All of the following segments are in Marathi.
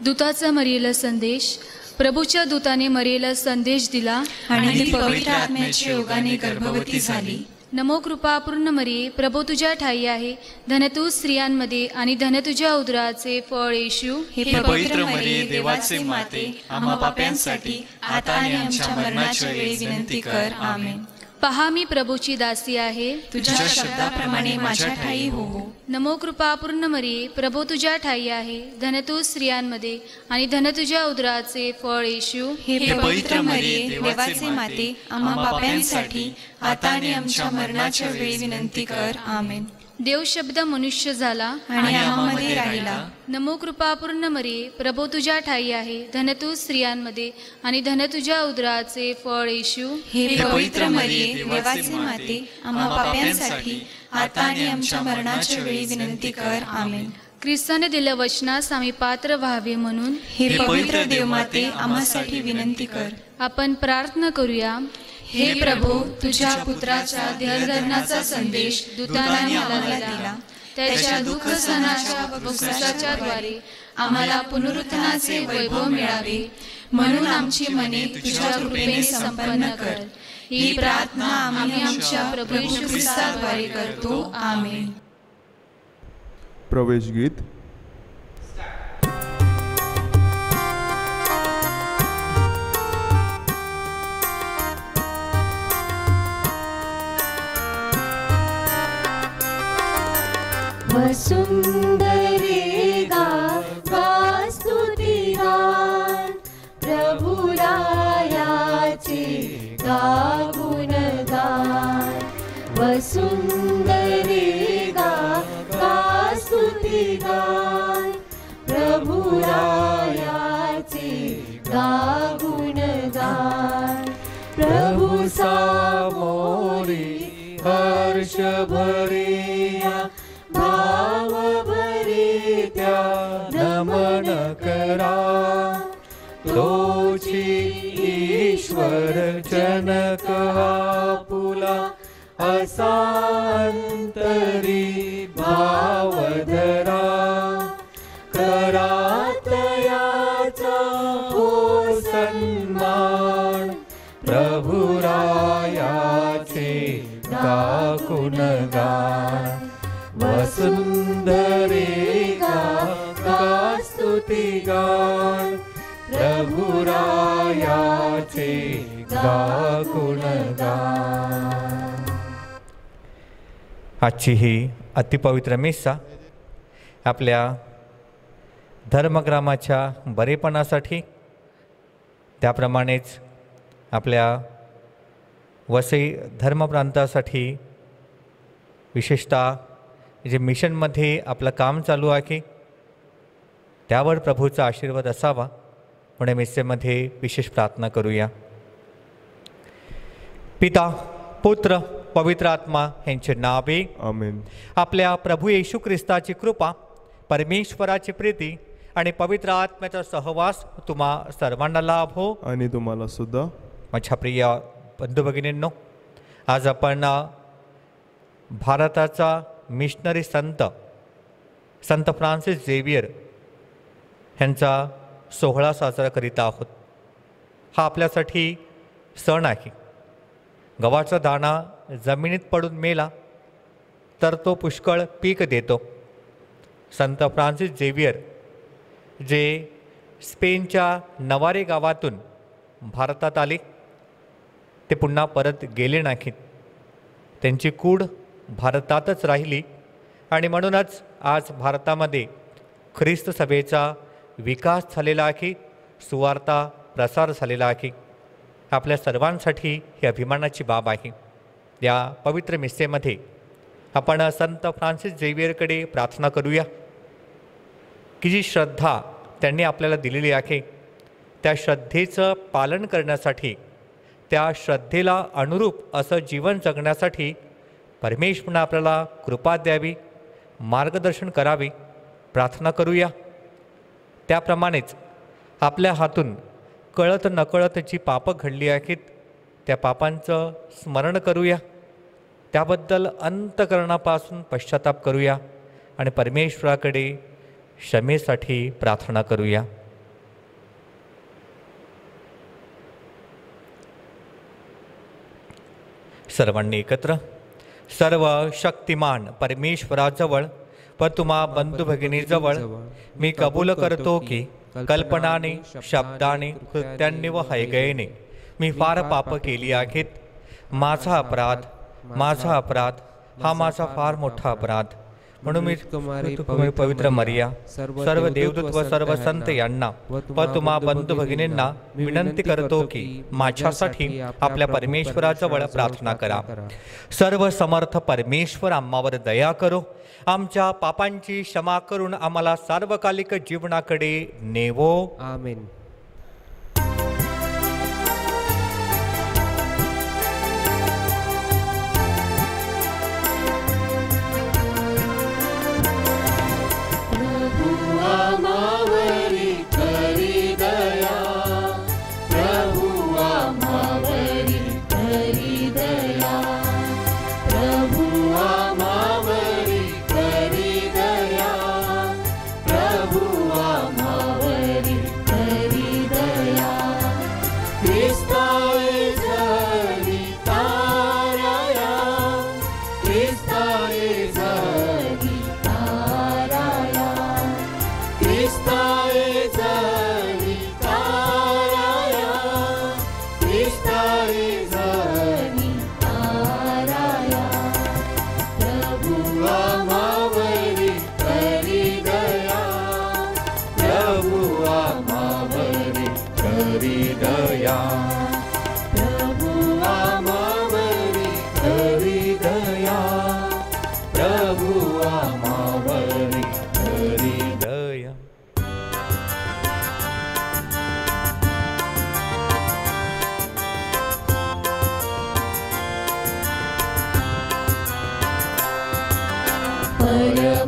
दूताचा मरियेला संदेश. प्रभूच्या दूताने मरियेला संदेश दिला आणि ती पवित्र आत्म्याच्या योगाने गर्भवती झाली. नमो कृपापूर्ण मरिये, प्रभू तुझ्या ठाई आहे. धन तू स्त्रियांमध्ये आणि धन तुझ्या उदराचे फळ येशू. हे पवित्र मरिये, देवाचे माते, आम्हा पाप्यांसाठी आता आणि आमच्या मरणाच्या वेळी विनंती कर. आमेन. पहा मी प्रभूची दासी आहे. तुझ्या शब्दाप्रमाणे माझ्या ठाई हो. नमो कृपापूर्ण मरिये, प्रभू तुझ्या ठाई आहे. धन तू स्त्रियांमध्ये आणि धन तुझ्या उदराचे फळ येशू. हे पवित्र मरिये, देवाचे माते, आम्हा पाप्यांसाठी आता आणि आमच्या मरणाच्या वेळी विनंती कर. आमेन. देव शब्द मनुष्य झाला आणि आम्हामध्ये राहिला. नमो कृपापूर्ण मरिये, प्रभू तुझ्या ठाई आहे. धन तू स्त्रियांमध्ये आणि धन तुझ्या उदराचे फळ येशू. हे पवित्र मरिये, देवाचे माते, आम्हा पाप्यांसाठी आता आणि आमच्या मरणाच्या वेळी विनंती कर. आमेन. ख्रिस्ताने दिल्या वचनास आम्ही पात्र व्हावे म्हणून हे पवित्र देवमाते, आम्हासाठी विनंती कर. आपण प्रार्थना करूया. हे प्रभू, तुझ्या पुत्राच्या देहधर्माचा संदेश दूताने आम्हाला दिला. त्याच्या दुःख सहनाच्या वक्तृत्वाच्या द्वारे आम्हाला पुनरुत्थानाचे वैभव मिळावे, म्हणून आमची मने तुझ्या कृपेने संपन्न कर. ही प्रार्थना आम्ही आमच्या प्रभू येशू ख्रिस्ताद्वारे करतो. आमेन. प्रवेश गीत. सुंदरे गा स्तुतिगान प्रभुरायाचे गा गुणगान. वसुंदरे गा स्तुतिगान प्रभुरायाचे गा गुणगान. प्रभु सामोरी हर्ष भरिया भाव भरित्या नमन करा. तोची ईश्वर जनक आपुला असा अंतरी भाव धरा. करा तयाचा हो सन्मान प्रभुरायाचे गा गुणगान. वसुंधरे गा स्तुतिगान प्रभुरायाचे गा गुणगान. आजची ही अतिपवित्र मिसा आपल्या धर्मग्रामाच्या बरेपणासाठी, त्याप्रमाणेच आपल्या वसई धर्मप्रांतासाठी, विशेषतः जे मिशनमध्ये आपलं काम चालू आहे त्यावर प्रभूचा आशीर्वाद असावा म्हणून मिसेमध्ये विशेष प्रार्थना करूया. पिता, पुत्र, पवित्र आत्मा यांचे नावे. आमेन. आपल्या प्रभू येशू ख्रिस्ताची कृपा, परमेश्वराची प्रीती आणि पवित्र आत्म्याचा सहवास तुम्हा सर्वांना लाभो. आणि तुम्हाला सुद्धा. माझ्या प्रिय बंधू भगिनींनो, आज आपण भारताचा मिशनरी संत फ्रान्सिस झेवियर यांचा सोहळा साजरा करीत आहोत. हा आपल्यासाठी सण आहे. गव्हाचा दाणा जमिनीत पडून मेला तर तो पुष्कळ पीक देतो. संत फ्रान्सिस झेवियर जे स्पेनच्या नवारे गावातून भारतात आले, ते पुन्हा परत गेले नाहीत. त्यांची कूड भारतातच राहिली आणि म्हणूनच आज भारतामध्ये ख्रिस्त सभेचा विकास झालेला आहे, सुवार्ता प्रसार झालेला आहे. आपल्या सर्वांसाठी ही अभिमानाची बाब आहे. या पवित्र मिसेमध्ये आपण संत फ्रान्सिस झेवियरकडे प्रार्थना करूया की जी श्रद्धा त्यांनी आपल्याला दिलेली आहे त्या श्रद्धेचं पालन करण्यासाठी, त्या श्रद्धेला अनुरूप असं जीवन जगण्यासाठी परमेश्वराने आपल्याला कृपा द्यावी, मार्गदर्शन करावे. प्रार्थना करूया. त्याप्रमाणेच आपल्या हातून कळत नकळत जी पापं घडली आहेत त्या पापांचं स्मरण करूया, त्याबद्दल अंतकरणापासून पश्चाताप करूया आणि परमेश्वराकडे क्षमेसाठी प्रार्थना करूया. सर्वांनी एकत्र. सर्व शक्तिमान परमेश्वराजवळ व तुम्हा बंधू भगिनीजवळ मी कबूल करतो की कल्पनाने, शब्दाने, कृत्यांनी व हैगयेने मी फार पाप केली आहेत. माझा अपराध हा माझा फार मोठा अपराध. म्हणून मी पवित्र मरिया, सर्व देवदूत व सर्व संत यांना व तुम्हा बंधू भगिनींना विनंती करतो की माझ्यासाठी आपल्या परमेश्वराजवळ प्रार्थना करा. सर्व समर्थ परमेश्वर आम्हावर दया करो, आमच्या पापांची क्षमा करून आम्हाला सार्वकालिक जीवनाकडे नेवो. आमेन.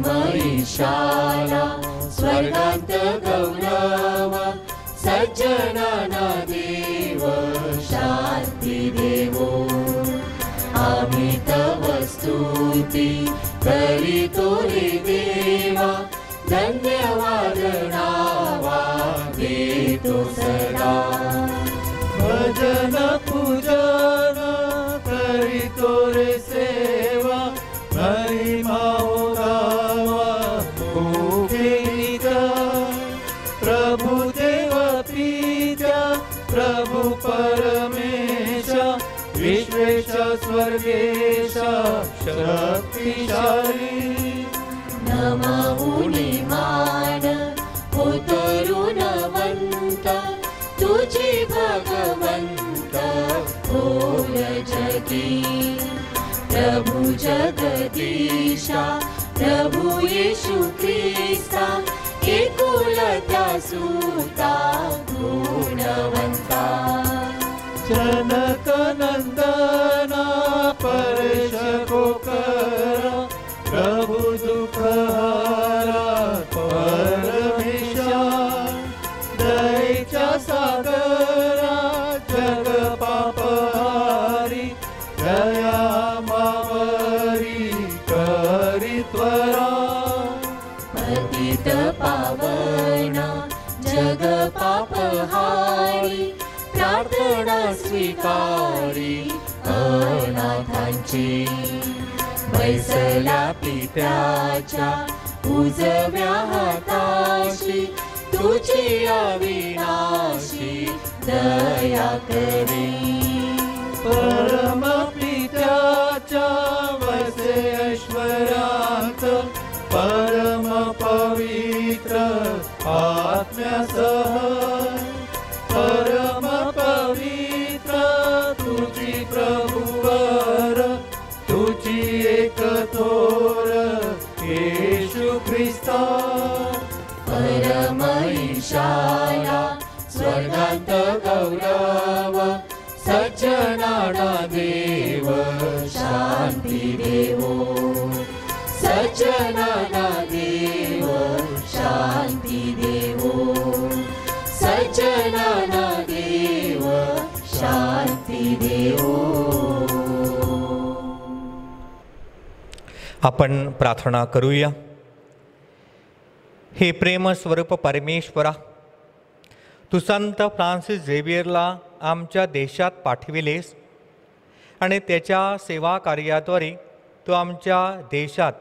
परमईशाला स्वर्गांत गौरव, सज्जनाना देव शांती देवो. आम्ही तव स्तुती करीतो रे देवा, धन्यवाद नावा देतो सदा. भजन पूजन करीतो रे सेवा, महिमा प्रभु देव पिता, प्रभु परमेश, विश्वेश स्वर्गेश शक्तिशाली. नमऊनी मान हो तरुणवंत, तुझी भगवंत होय जगी. प्रभु जगदीशा, प्रभु येशू ख्रिस्ता, एकुलता सुता गुणवंता. जनक नंदना परेश कोकरा, प्रभु दुःखहारा परमेशा. दयेच्या सागरा जग पापहारी, दया मावरी करी त्वरा. पतित पावना जग पापहारी, प्रार्थना स्वीकारी अनाथांची. बैसल्या पित्याच्या उजव्या हाताशी, तुझी अविनाशी दया करी. परम पित्याच्या वसे ऐश्वर्यात, परम पवित्र आत्म्यासह, परम पवित्र तुझी प्रभुवर, तुझी एक थोर येशू ख्रिस्ता. परम ईशाला स्वर्गांत गौरव, सज्जनाना देव शांती देवो. सज्जनाना देव शांती देवो. सज्जनाना देव शांती देवो. आपण प्रार्थना करूया. हे प्रेमस्वरूप परमेश्वरा, तू संत फ्रान्सिस झेवियरला आमच्या देशात पाठविलेस आणि त्याच्या सेवा कार्याद्वारे तू आमच्या देशात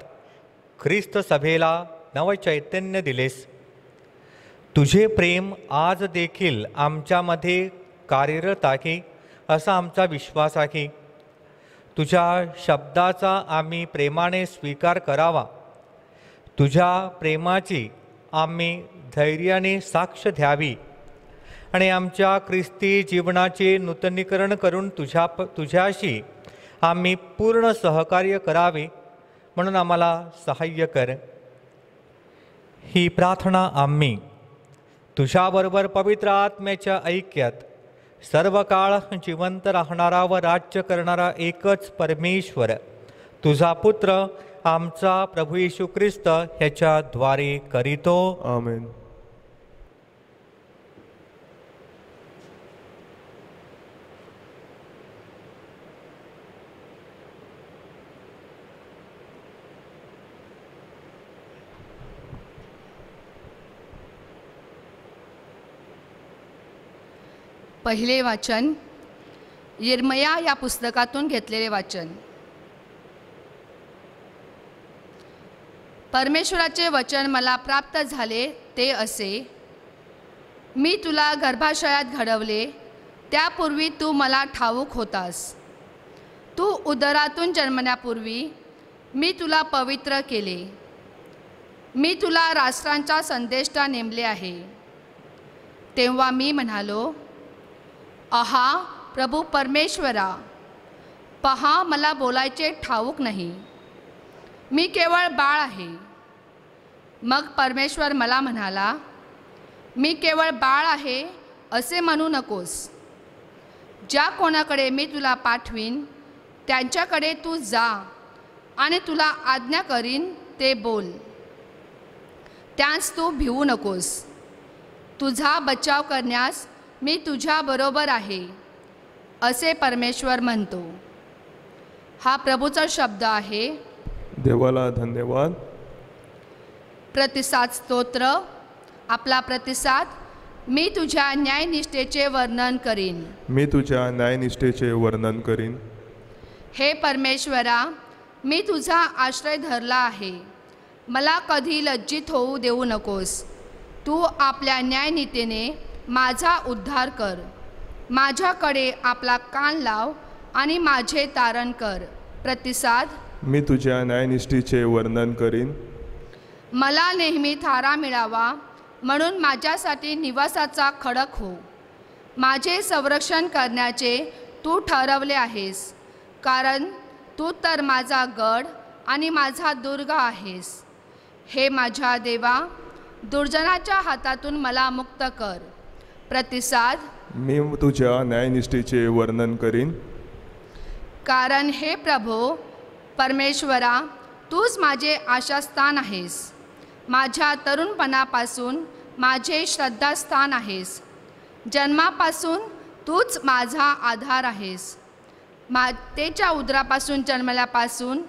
ख्रिस्त सभेला नवचैतन्य दिलेस. तुझे प्रेम आज देखील आमच्यामध्ये कार्यरत आहे असा आमचा विश्वास आहे. तुझ्या शब्दाचा आम्ही प्रेमाने स्वीकार करावा. तुझ्या प्रेमाची आम्ही धैर्याने साक्ष द्यावी आणि आमच्या ख्रिस्ती जीवनाचे नूतनीकरण करून तुझ्याशी आम्ही पूर्ण सहकार्य करावे म्हणून आम्हाला सहाय्य कर. ही प्रार्थना आम्ही तुझ्याबरोबर पवित्र आत्म्याच्या ऐक्यात सर्व काळ जिवंत राहणारा व राज्य करणारा एकच परमेश्वर तुझा पुत्र आमचा प्रभू येशू ख्रिस्त ह्याच्याद्वारे करीतो. आमेन. पहिले वाचन यिर्मया या पुस्तकातून घेतलेले वाचन. परमेश्वराचे वचन मला प्राप्त झाले ते असे, मी तुला गर्भाशयात घडवले त्यापूर्वी तू मला ठाऊक होतास. तू उदरातून जन्मण्यापूर्वी मी तुला पवित्र केले. मी तुला राष्ट्रांचा संदेष्टा नेमले आहे. तेव्हा मी म्हणालो, आहा प्रभू परमेश्वरा, पहा मला बोलायचे ठाऊक नाही. मी केवळ बाळ आहे. मग परमेश्वर मला म्हणाला, मी केवळ बाळ आहे असे म्हणू नकोस. ज्या कोणाकडे मी तुला पाठवीन त्यांच्याकडे तू जा आणि तुला आज्ञा करीन ते बोल. त्यास तू भिवू नकोस. तुझा बचाव करण्यास मी तुझ्याबरोबर आहे असे परमेश्वर म्हणतो. हा प्रभूचा शब्द आहे. देवाला धन्यवाद. प्रतिसाद स्तोत्र. आपला प्रतिसाद. मी तुझ्या न्यायनिष्ठेचे वर्णन करीन. मी तुझ्या न्यायनिष्ठेचे वर्णन करीन. हे परमेश्वरा, मी तुझा आश्रय धरला आहे. मला कधी लज्जित होऊ देऊ नकोस. तू आपल्या न्यायनीतीने माझा उद्धार कर. माझ्याकडे आपला कान लाव आणि माझे तारण कर. प्रतिसाद. मी तुझ्या न्यायनिष्ठेचे वर्णन करीन. मला नेहमी थारा मिळावा म्हणून माझ्यासाठी निवासाचा खडक हो. माझे संरक्षण करण्याचे तू ठरवले आहेस, कारण तू तर माझा गड आणि माझा दुर्ग आहेस. हे माझ्या देवा, दुर्जनाच्या हातातून मला मुक्त कर. प्रतिसाद. मी तुझ्या न्यायनिष्ठेचे वर्णन करीन. कारण हे प्रभो परमेश्वरा, तूच माझे आशास्थान आहेस. माझ्या तरुणपणापासून माझे श्रद्धास्थान आहेस. जन्मापासून तूच माझा आधार आहेस. मातेच्या उदरापासून जन्मल्यापासून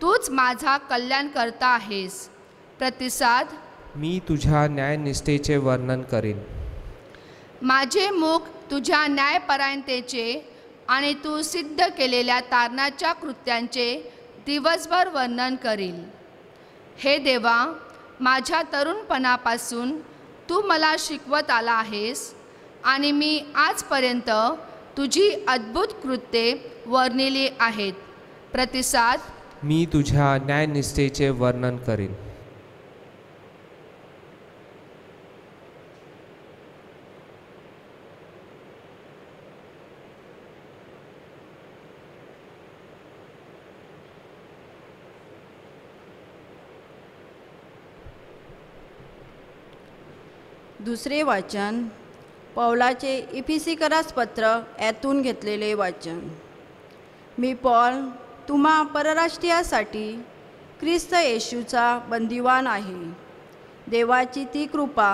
तूच माझा कल्याण करता आहेस. प्रतिसाद. मी तुझ्या न्यायनिष्ठेचे वर्णन करीन. माझे मुख तुझ्या न्यायपरायणतेचे आणि तू सिद्ध केलेल्या तारणाच्या कृत्यांचे दिवसभर वर्णन करील. हे देवा, माझ्या तरुणपणापासून तू मला शिकवत आला आहेस आणि मी आजपर्यंत तुझी अद्भुत कृत्ये वर्णिली आहेत. प्रतिसाद. मी तुझ्या न्यायनिष्ठेचे वर्णन करीन. दुसरे वाचन पौलाचे इफिसिकरास पत्र यातून घेतलेले वाचन. मी पौल, तुम्हा परराष्ट्रीयासाठी ख्रिस्त येशूचा बंदिवान आहे. देवाची ती कृपा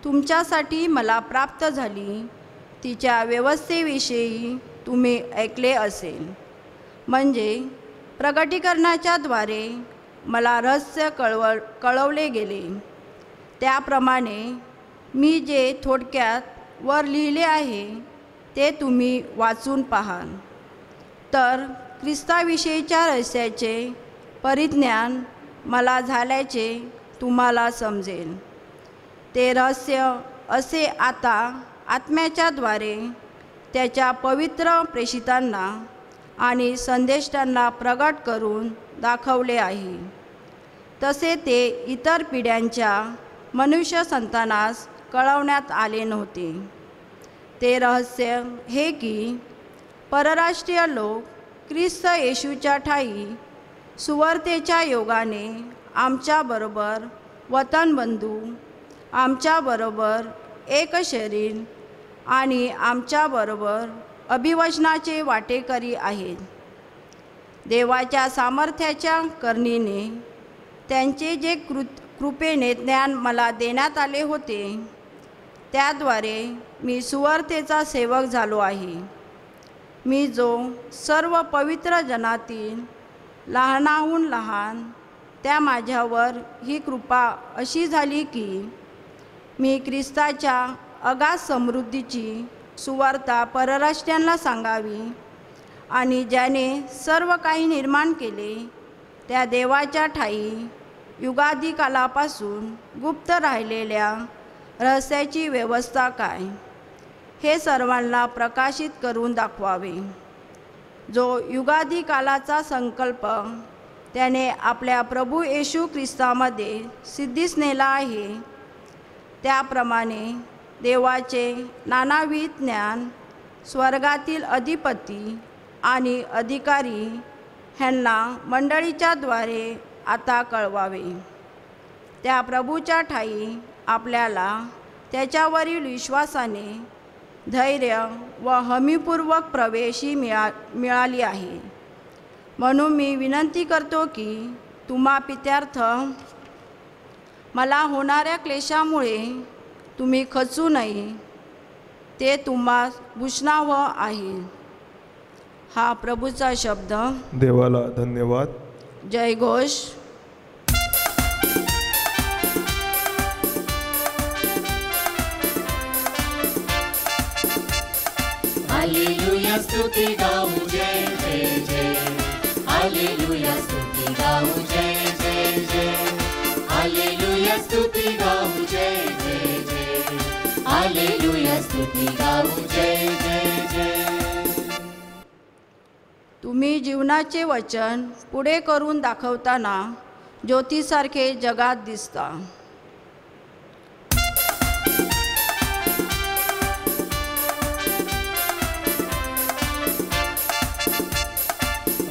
तुमच्यासाठी मला प्राप्त झाली, तिच्या व्यवस्थेविषयी तुम्ही ऐकले असेल. म्हणजे प्रगटीकरणाच्या द्वारे मला रहस्य कळवले गेले. त्याप्रमाणे मी जे थोडक्यात वर लिहिले आहे ते तुम्ही वाचून पाहाल. तर ख्रिस्ताविषयीच्या रहस्याचे परिज्ञान मला झाल्याचे तुम्हाला समजेल. ते रहस्य असे आता आत्म्याच्या द्वारे त्याच्या पवित्र प्रेषितांना आणि संदेष्टांना प्रगट करून दाखवले आहे. तसे ते इतर पिढ्यांच्या मनुष्य संतानास कळवण्यात आले नव्हते. ते रहस्य हे की परराष्ट्रीय लोक ख्रिस्त येशूच्या ठायी सुवार्तेच्या योगाने आमच्याबरोबर वतनबंधू, आमच्याबरोबर एक शरीर आणि आमच्याबरोबर अभिवचनाचे वाटेकरी आहेत. देवाच्या सामर्थ्याच्या करणीने त्यांचे जे कृपेने ज्ञान मला देण्यात आले होते त्याद्वारे मी सुवार्तेचा सेवक झालो आहे. मी जो सर्व पवित्र जनातील लहानाहून लहान, त्या माझ्यावर ही कृपा अशी झाली की मी ख्रिस्ताच्या अगाध समृद्धीची सुवार्ता परराष्ट्रीयांना सांगावी आणि ज्याने सर्व काही निर्माण केले त्या देवाच्या ठायी युगादी कालापासून गुप्त राहिलेल्या रहस्याची व्यवस्था काय, हे सर्वांना प्रकाशित करून दाखवावे. जो युगादी कालाचा संकल्प त्याने आपल्या प्रभू येशू ख्रिस्तामध्ये सिद्धीस नेला आहे, त्याप्रमाणे देवाचे नानाविध ज्ञान स्वर्गातील अधिपती आणि अधिकारी ह्यांना मंडळीच्या द्वारे आता कळवावे. त्या प्रभूच्या ठायी आपल्याला त्याच्यावरील विश्वासाने धैर्य व हमीपूर्वक प्रवेशी मिळाली आहे. म्हणून मी विनंती करतो की तुम्हा पित्यार्थ मला होणाऱ्या क्लेशामुळे तुम्ही खचू नये, ते तुम्हा भूषणावं आहे. हा प्रभूचा शब्द. देवाला धन्यवाद. जय घोष. हालेलुया स्तुती गाऊ जय जय जय. हालेलुया स्तुती गाऊ जय जय जय. हालेलुया स्तुती गाऊ जय जय जय. हालेलुया स्तुती गाऊ जय जय जय. तुम्ही जीवनाचे वचन पुढे करून दाखवताना ज्योतीसारखे जगात दिसता.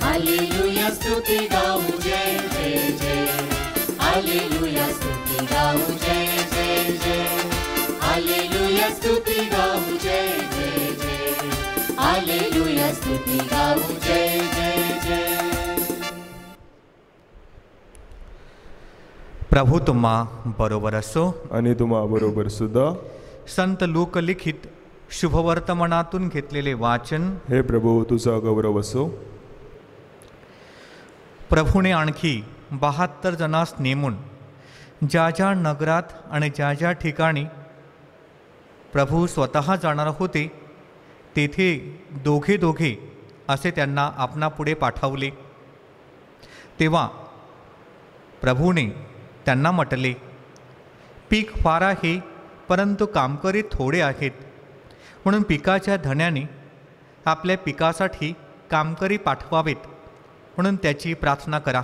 हालेलुया स्तुती गाऊ जय जय जय. हालेलुया स्तुती गाऊ जय जय जय. हालेलुया स्तुती गाऊ जय जय जय. हालेलुया स्तुती गाऊ जय जय जय. प्रभू तुम्हा बरोबर असो आणि तुम्हा बरोबर सुद्धा. संत लोकलिखित शुभवर्तमानातून घेतलेले वाचन. हे प्रभू तुझा गौरव असो. प्रभूने आणखी 72 जणांस नेमून ज्या ज्या नगरात आणि ज्या ज्या ठिकाणी प्रभू स्वतः जाणार होते तेथे दोघे दोघे असे त्यांना आपणापुढे पाठवले. तेव्हा प्रभूने त्यांना म्हटले, पीक फार आहे परंतु कामकरी थोडे आहेत, म्हणून पिकाच्या धण्याने आपल्या पिकासाठी कामकरी पाठवावेत म्हणून त्याची प्रार्थना करा.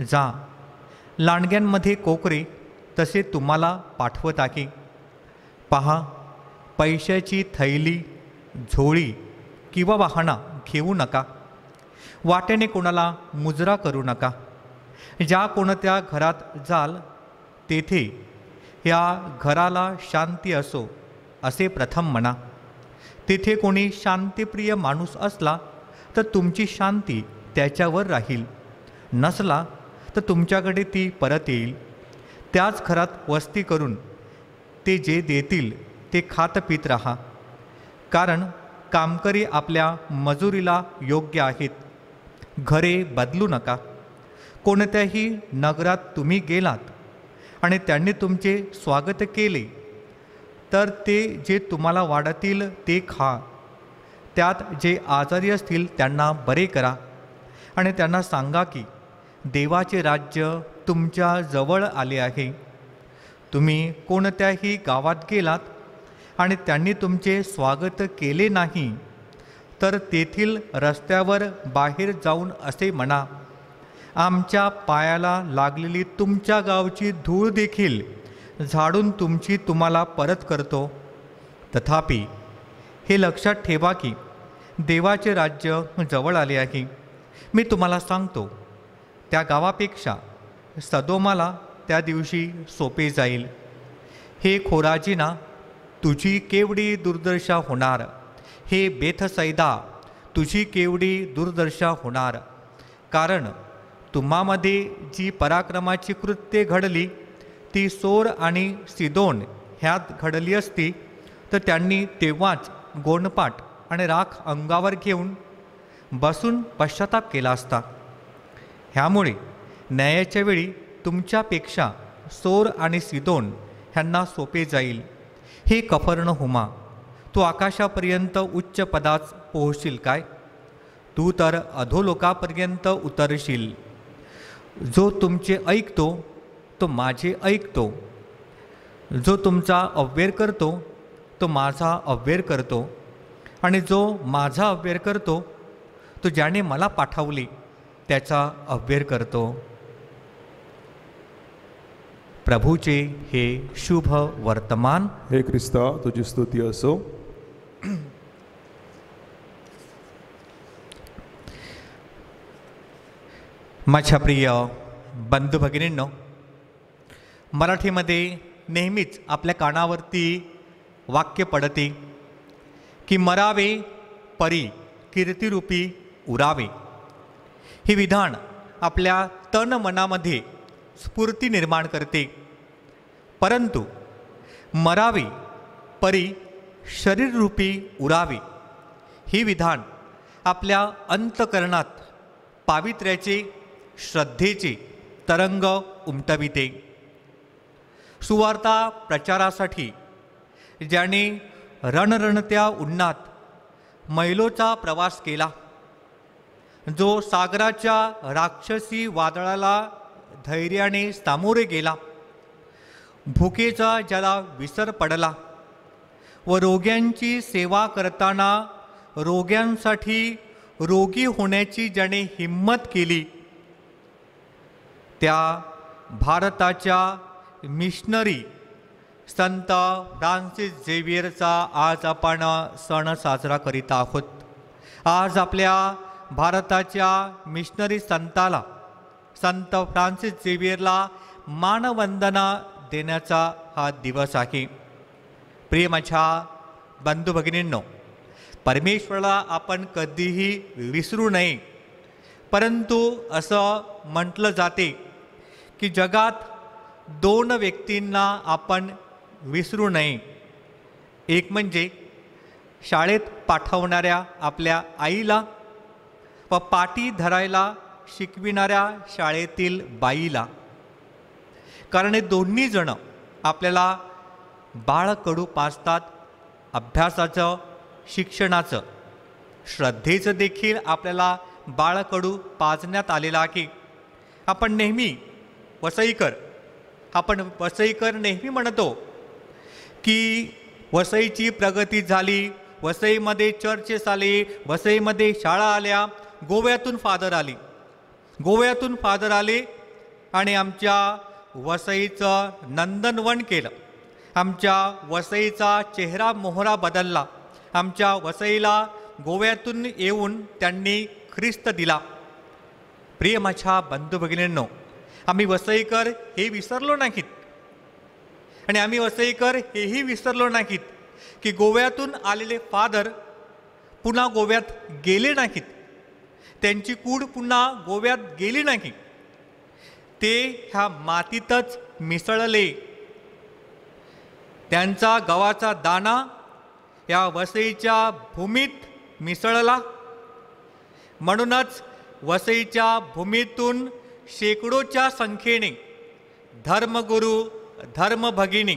जा, लांडग्यांमध्ये कोकरे तसे तुम्हाला पाठवत आहे. पहा, पैशाची थैली, झोळी किंवा वाहना घेऊ नका. वाटेने कोणाला मुजरा करू नका. ज्या कोणत्या घरात जाल तेथे या घराला शांती असो असे प्रथम म्हणा. तेथे कोणी शांतीप्रिय माणूस असला तर तुमची शांती त्याच्यावर राहील, नसला तर तुमच्याकडे ती परत येईल. त्याच घरात वस्ती करून ते जे देतील ते खात पीत राहा, कारण कामकरी आपल्या मजुरीला योग्य आहेत. घरे बदलू नका. कोणत्याही नगरात तुम्ही गेलात आणि त्यांनी तुमचे स्वागत केले तर ते जे तुम्हाला वाढतील ते खा. त्यात जे आजारी असतील त्यांना बरे करा आणि त्यांना सांगा की देवाचे राज्य तुमच्या जवळ आले आहे. तुम्ही कोणत्याही गावात गेलात आणि त्यांनी तुमचे स्वागत केले नाही तर तेथील रस्त्यावर बाहेर जाऊन असे म्हणा, आमच्या पायाला लागलेली तुमच्या गावची धूळ देखील झाडून तुमची तुम्हाला परत करतो. तथापि हे लक्षात ठेवा की देवाचे राज्य जवळ आले आहे. मी तुम्हाला सांगतो, त्या गावापेक्षा सदोमाला त्या दिवशी सोपे जाईल. हे खोराजिना, तुझी केवढी दुर्दशा होणार. हे बेथसैदा, तुझी केवढी दुर्दशा होणार. कारण तुम्हामध्ये जी पराक्रमाची कृत्ये घडली ती सोर आणि सिदोन ह्यात घडली असती तर त्यांनी तेव्हाच गोंडपाट आणि राख अंगावर घेऊन बसून पश्चाताप केला असता. ह्यामुळे न्यायाच्या वेळी तुमच्यापेक्षा सोर आणि सिदोन ह्यांना सोपे जाईल. हे कफर्नहुमा, तू आकाशापर्यंत उच्च पदात पोहोचशील काय? तू तर अधोलोकापर्यंत उतरशील. जो तुमचे ऐकतो तो माझे ऐकतो. जो तुमचा अव्यय करतो तो माझा अव्यय करतो. आणि जो माझा अव्यय करतो तो ज्याने मला पाठवले त्याचा अव्यय करतो. प्रभूचे हे शुभ वर्तमान. हे ख्रिस्ता, तुझी स्तुती असो. माझ्या प्रिय बंधू भगिनींनो, मराठीमध्ये नेहमीच आपल्या कानावरती वाक्य पडते की मरावे परी कीर्तिरूपी उरावे. हे विधान आपल्या तन मनामध्ये स्फूर्ती निर्माण करते. परंतु मरावे परी शरीररूपी उरावे हे विधान आपल्या अंतकरणात पावित्र्याचे, श्रद्धेचे तरंग उमटविते. सुवार्ता प्रचारासाठी ज्याने रणरणत्या उन्हात मैलोचा प्रवास केला, जो सागराच्या राक्षसी वादळाला धैर्याने सामोरे गेला, भुकेचा ज्याला विसर पडला व रोग्यांची सेवा करताना रोग्यांसाठी रोगी होण्याची ज्याने हिम्मत केली, त्या भारताच्या मिशनरी संत फ्रान्सिस झेवियरचा आज आपण सण साजरा करीत आहोत. आज आपल्या भारताच्या मिशनरी संताला, संत फ्रान्सिस झेवियरला मानवंदना देण्याचा हा दिवस आहे. प्रिय माझ्या बंधू भगिनींनो, परमेश्वराला आपण कधीही विसरू नये. परंतु असं म्हटलं जाते की जगात दोन व्यक्तींना आपण विसरू नये. एक म्हणजे शाळेत पाठवणाऱ्या आपल्या आईला व पाटी धरायला शिकविणाऱ्या शाळेतील बाईला. कारण हे दोन्ही जण आपल्याला बाळकडू पाजतात. अभ्यासाचं, शिक्षणाचं, श्रद्धेचं देखील आपल्याला बाळकडू पाजण्यात आलेला आहे. आपण नेहमी वसईकर नेहमी म्हणतो की वसईची प्रगती झाली, वसईमध्ये चर्चेस आले, वसईमध्ये शाळा आल्या, गोव्यातून फादर आले आणि आमच्या वसईचं नंदनवन केलं. आमच्या वसईचा चेहरा मोहरा बदलला. आमच्या वसईला गोव्यातून येऊन त्यांनी ख्रिस्त दिला. प्रिय माझ्या बंधू भगिनींनो, आम्ही वसईकर हे विसरलो नाहीत. आणि आम्ही वसईकर हेही विसरलो नाहीत की गोव्यातून आलेले फादर पुन्हा गोव्यात गेले नाहीत. त्यांची कूड पुन्हा गोव्यात गेली नाही. ते ह्या मातीतच मिसळले. त्यांचा गव्हाचा दाणा या वसईच्या भूमीत मिसळला. म्हणूनच वसईच्या भूमीतून शेकडोच्या संख्येने धर्मगुरू, धर्मभगिनी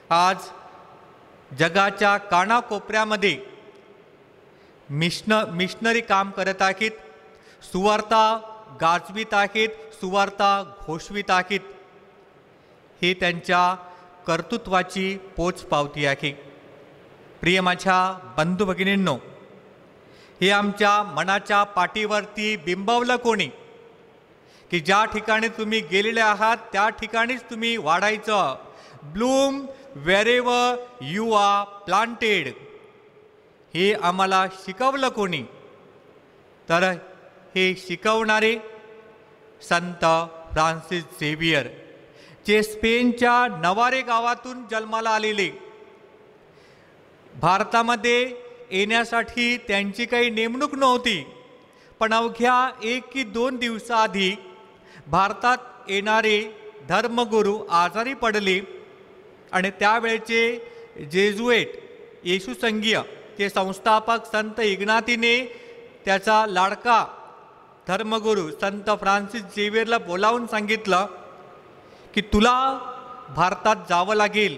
आज जगाच्या कानाकोपऱ्यामध्ये मिशनरी काम करत आहेत, सुवार्ता गाजवीत आहेत, सुवार्ता घोषवित आहेत. ही त्यांच्या कर्तृत्वाची पोचपावती आहे. प्रिय माझ्या बंधू भगिनींनो, हे आमच्या मनाच्या पाठीवरती बिंबवलं कोणी की ज्या ठिकाणी तुम्ही गेलेले आहात त्या ठिकाणीच तुम्ही वाढायचं. Bloom wherever you are planted. हे आम्हाला शिकवलं कोणी? तर हे शिकवणारे संत फ्रान्सिस झेवियर, जे स्पेनच्या नवारे गावातून जन्माला आलेले. भारतामध्ये येण्यासाठी त्यांची काही नेमणूक नव्हती, पण अवघ्या 1 की 2 दिवसाआधी भारतात येणारे धर्मगुरू आजारी पडले आणि त्यावेळचे जेजुएट येशू संघीय ते संस्थापक संत इग्नातीने त्याचा लाडका धर्मगुरू संत फ्रान्सिस झेवियरला बोलावून सांगितलं की तुला भारतात जावं लागेल.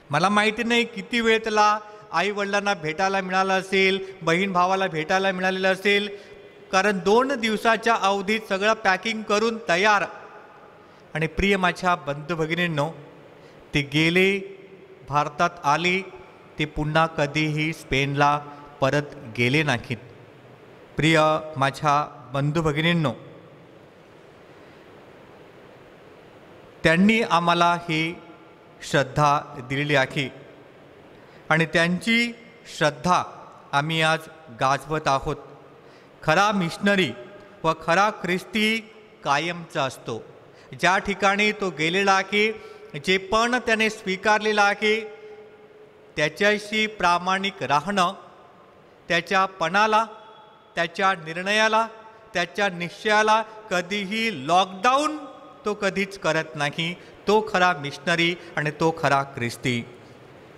मला माहिती नाही किती वेळ त्याला आई वडिलांना भेटायला मिळालं असेल, बहीण भावाला भेटायला मिळालेलं असेल, कारण 2 दिवसाच्या अवधीत सगळं पॅकिंग करून तयार. आणि प्रिय माझ्या बंधू भगिनींनो, ते गेले, भारतात आले, ते पुन्हा कधीही स्पेनला परत गेले नाहीत. प्रिय माझ्या बंधू भगिनींनो, त्यांनी आम्हाला ही श्रद्धा दिलेली आहे आणि त्यांची श्रद्धा आम्ही आज गाजवत आहोत. खरा मिशनरी व खरा ख्रिस्ती कायमचा असतो. ज्या ठिकाणी तो गेलेला आहे, जे पण त्याने स्वीकारलेलं आहे त्याच्याशी प्रामाणिक राहणं, त्याच्या पणाला, त्याच्या निर्णयाला, त्याच्या निश्चयाला कधीही लॉकडाऊन तो कधीच करत नाही. तो खरा मिशनरी आणि तो खरा ख्रिस्ती.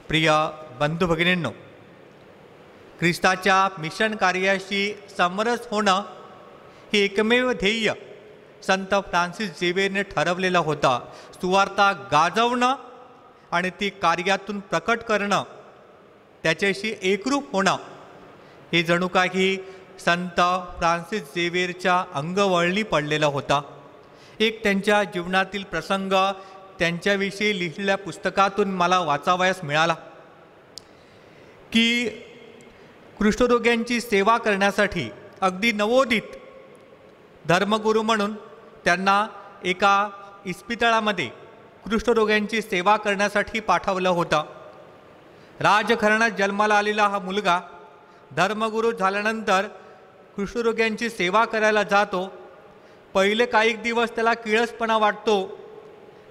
प्रिय बंधू भगिनींनो, ख्रिस्ताच्या मिशन कार्याशी समरस होणं हे एकमेव ध्येय संत फ्रान्सिस झेवियरने ठरवलेलं होतं. सुवार्ता गाजवणं आणि ती कार्यातून प्रकट करणं, त्याच्याशी एकरूप होणं, हे जणू काही संत फ्रान्सिस झेवियरच्या अंगवळणी पडलेलं होता. एक त्यांच्या जीवनातील प्रसंग त्यांच्याविषयी लिहिलेल्या पुस्तकातून मला वाचावयास मिळाला की कुष्ठरोग्यांची सेवा करण्यासाठी अगदी नवोदित धर्मगुरू म्हणून त्यांना एका इस्पितळामध्ये कुष्ठरोग्यांची सेवा करण्यासाठी पाठवलं होतं. राजघराण्यात जन्माला आलेला हा मुलगा धर्मगुरू झाल्यानंतर कुष्ठरोग्यांची सेवा करायला जातो. पहिले काही दिवस त्याला किळसपणा वाटतो,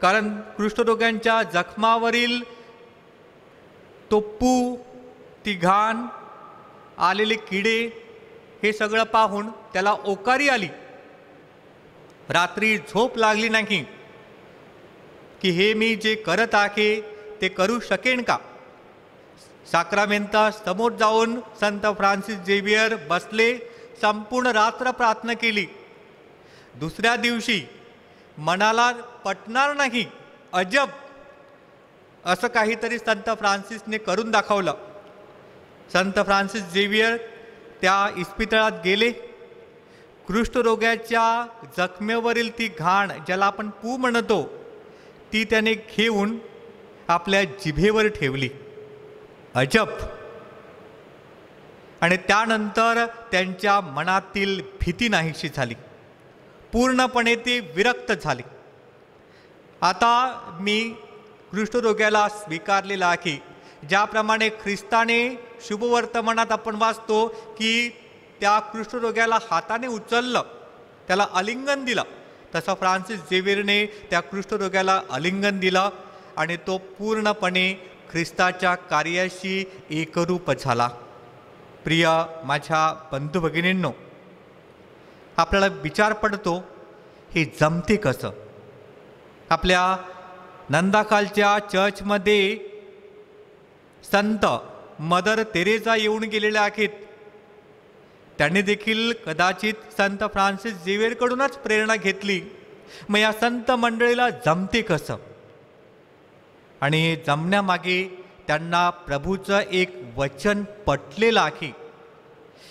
कारण कुष्ठरोग्यांच्या जखमावरील तो पू, ती घाण, आलेले किडे, हे सगळं पाहून त्याला ओकारी आली. रात्री झोप लागली नाही की हे मी जे करत आहे ते करू शकेन का. साक्रामेंता समोर जाऊन संत फ्रान्सिस झेवियर बसले, संपूर्ण रात्र प्रार्थना केली. दुसऱ्या दिवशी मनाला पटणार नाही, अजब असं काहीतरी संत फ्रान्सिसने करून दाखवलं. संत फ्रान्सिस झेवियर त्या इस्पितळात गेले. कुष्ठरोग्याच्या जखमेवरील ती घाण, ज्याला आपण पू म्हणतो, ती त्याने घेऊन आपल्या जिभेवर ठेवली. अजब. आणि त्यानंतर त्यांच्या मनातील भीती नाहीशी झाली, पूर्णपणे ते विरक्त झाले. आता मी कुष्ठरोग्याला स्वीकारलेला आहे. ज्याप्रमाणे ख्रिस्ताने शुभवर्तमानात आपण वाचतो की त्या कुष्ठरोग्याला हाताने उचललं, त्याला आलिंगन दिलं, तसं फ्रान्सिस झेवियरने त्या कुष्ठरोग्याला आलिंगन दिलं आणि तो पूर्णपणे ख्रिस्ताच्या कार्याशी एकरूप झाला. प्रिय माझ्या बंधू भगिनींनो, आपल्याला विचार पडतो हे जमते कसं. आपल्या नंदाखालच्या चर्चमध्ये संत मदर तेरेसा येऊन गेलेल्या आहेत. त्यांनी देखील कदाचित संत फ्रान्सिस झेवियरकडूनच प्रेरणा घेतली. मग या संत मंडळीला जमते कसं? आणि जमण्यामागे त्यांना प्रभूचं एक वचन पटलेलं आहे.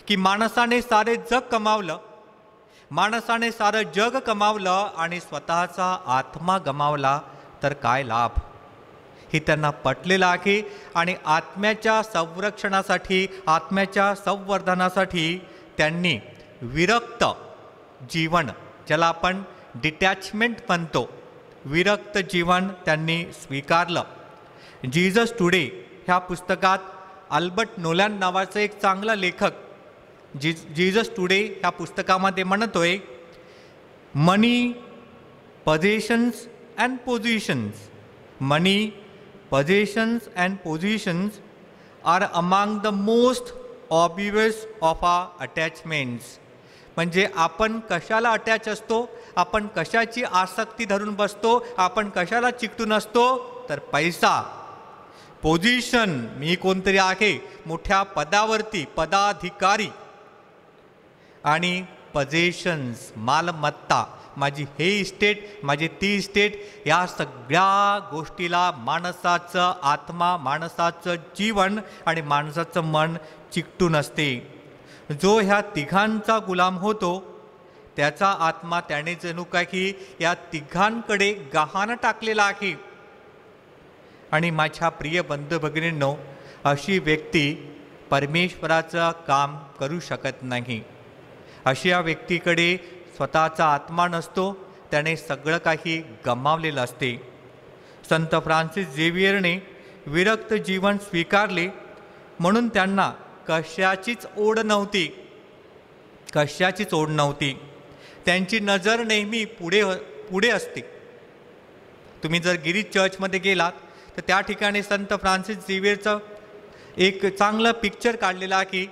की माणसाने सारे जग कमावलं, माणसाने सारं जग कमावलं आणि स्वतःचा आत्मा गमावला तर काय लाभ, हे त्यांना पटलेलं आहे. आणि आत्म्याच्या संरक्षणासाठी, आत्म्याच्या संवर्धनासाठी त्यांनी विरक्त जीवन, ज्याला आपण डिटॅचमेंट म्हणतो, विरक्त जीवन त्यांनी स्वीकारलं. जीजस टुडे ह्या पुस्तकात अल्बर्ट नोलॅन नावाचा एक चांगला लेखक जीजस टुडे ह्या पुस्तकामध्ये म्हणतोय, money, positions and positions, money, positions and positions are among the most obvious of our attachments. म्हणजे आपण कशाला अटॅच असतो, आपण कशाची आसक्ती धरून बसतो, आपण कशाला चिकटून असतो, तर पैसा, पोझिशन, मी कोणतरी आहे मोठ्या पदावरती, पदाधिकारी, आणि पोझिशन्स, मालमत्ता, माझी हे इस्टेट, माझी ती इस्टेट, या सगळ्या गोष्टीला माणसाचं आत्मा, माणसाचं जीवन आणि माणसाचं मन चिकटून असते. जो ह्या तिघांचा गुलाम होतो त्याचा आत्मा त्याने जणू काही या तिघांकडे गहाण टाकलेला आहे. आणि माझ्या प्रिय बंधू भगिनींनो, अशी व्यक्ती परमेश्वराचं काम करू शकत नाही. अशा व्यक्तीकडे स्वतःचा आत्मा नसतो, त्याने सगळं काही गमावलेलं असते. संत फ्रान्सिस झेवियरने विरक्त जीवन स्वीकारले म्हणून त्यांना कशाचीच ओढ नव्हती, कशाचीच ओढ नव्हती. त्यांची नजर नेहमी पुढे असते. तुम्ही जर गिरीज चर्चमध्ये गेलात तर त्या ठिकाणी संत फ्रान्सिस झेवियरचं एक चांगलं पिक्चर काढलेलं आहे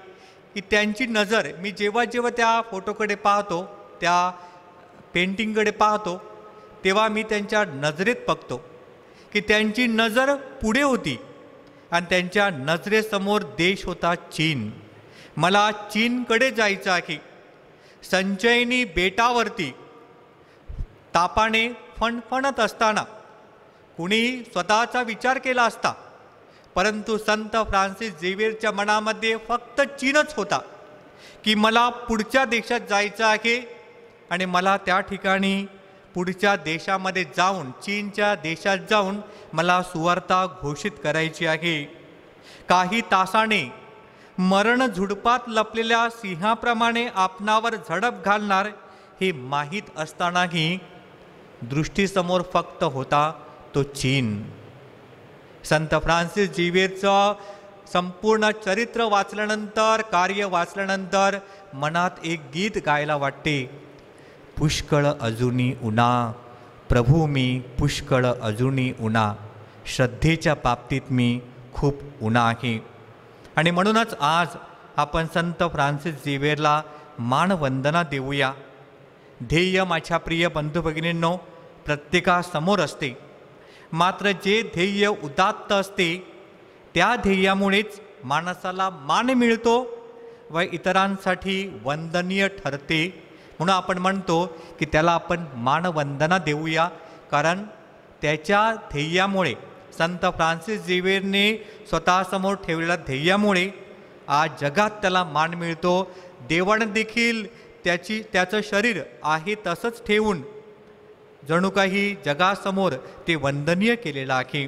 की त्यांची नजर, मी जेव्हा जेव्हा त्या फोटोकडे पाहतो, त्या पेंटिंगकडे पाहतो, तेव्हा मी त्यांच्या नजरेत बघतो की त्यांची नजर पुढे होती आणि त्यांच्या नजरेसमोर देश होता चीन. मला चीनकडे जायचं आहे. संचयनी बेटावरती तापाने फणफणत असताना कुणी स्वतःचा विचार केला असता, परंतु संत फ्रान्सिस झेवियरच्या मनामध्ये फक्त चीनच होता की मला पुढच्या देशात जायचं आहे आणि मला त्या ठिकाणी पुढच्या देशामध्ये जाऊन, चीनच्या देशात जाऊन मला सुवार्ता घोषित करायची आहे. काही तासाने मरण झुडपात लपलेल्या सिंहाप्रमाणे आपणावर झडप घालणार हे माहीत असतानाही दृष्टीसमोर फक्त होता तो चीन. संत फ्रान्सिस झेवियरचं संपूर्ण चरित्र वाचल्यानंतर, कार्य वाचल्यानंतर मनात एक गीत गायला वाटते, पुष्कळ अजूनी उना, प्रभू मी पुष्कळ अजूनी उना, श्रद्धेच्या बाबतीत मी खूप उना आहे. आणि म्हणूनच आज आपण संत फ्रान्सिस झेवियरला मानवंदना देऊया. ध्येय माझ्या प्रिय बंधू भगिनींनो प्रत्येकासमोर असते, मात्र जे ध्येय उदात्त असते त्या ध्येयामुळेच माणसाला मान मिळतो व इतरांसाठी वंदनीय ठरते. म्हणून आपण म्हणतो की त्याला आपण मानवंदना देऊया, कारण त्याच्या ध्येयामुळे, संत फ्रान्सिस झेवियरने स्वतःसमोर ठेवलेल्या ध्येयामुळे आज जगात त्याला मान मिळतो. देवाने देखील त्याचं शरीर आहे तसंच ठेवून जणू काही जगासमोर ते वंदनीय केलेलं आहे.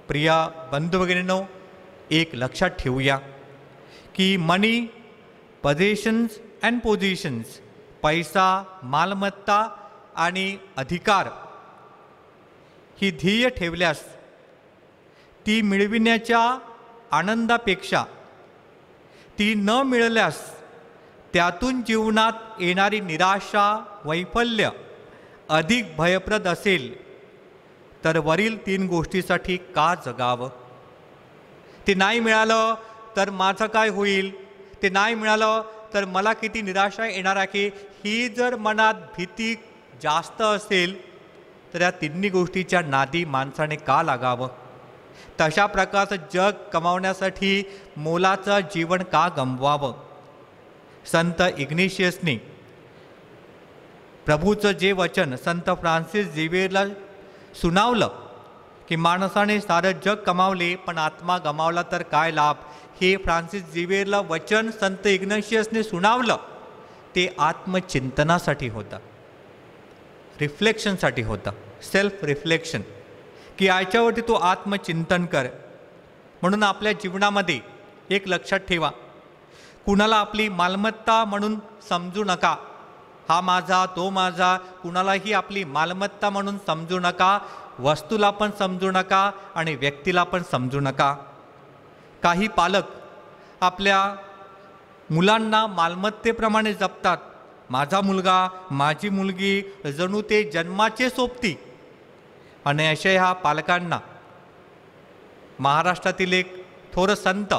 प्रिय बंधू भगिनींनो, एक लक्षात ठेवूया की मनी, पोझिशन्स अँड पोझिशन्स, पैसा, मालमत्ता आणि अधिकार ही ध्येय ठेवल्यास ती मिळविण्याच्या आनंदापेक्षा ती न मिळाल्यास त्यातून जीवनात येणारी निराशा, वैफल्य अधिक भयप्रद असेल तर वरील 3 गोष्टीसाठी का जगावं? ते नाही मिळालं तर माझं काय होईल, ते नाही मिळालं तर मला किती निराशा येणार आहे, ही जर मनात भीती जास्त असेल तर या 3 गोष्टीच्या नादी माणसाने का लागावं? तशा प्रकारचं जग कमावण्यासाठी मोलाचं जीवन का गमवावं? संत इग्नेशियसने प्रभूचं जे वचन संत फ्रान्सिस झेवियरला सुनावलं की माणसाने सारं जग कमावले पण आत्मा गमावला तर काय लाभ, हे फ्रान्सिस झेवियरला वचन संत इग्नाशियसने सुनावलं. ते आत्मचिंतनासाठी होतं, रिफ्लेक्शनसाठी होतं, सेल्फ रिफ्लेक्शन, की याच्यावरती तो आत्मचिंतन कर. म्हणून आपल्या जीवनामध्ये एक लक्षात ठेवा, कुणाला आपली मालमत्ता म्हणून समजू नका. हा माझा, तो माझा, कुणालाही आपली मालमत्ता म्हणून समजू नका. वस्तूला पण समजू नका आणि व्यक्तीला पण समजू नका. काही पालक आपल्या मुलांना मालमत्तेप्रमाणे जपतात. माझा मुलगा, माझी मुलगी, जणू ते जन्माचे सोबती. आणि अशा ह्या पालकांना महाराष्ट्रातील एक थोर संत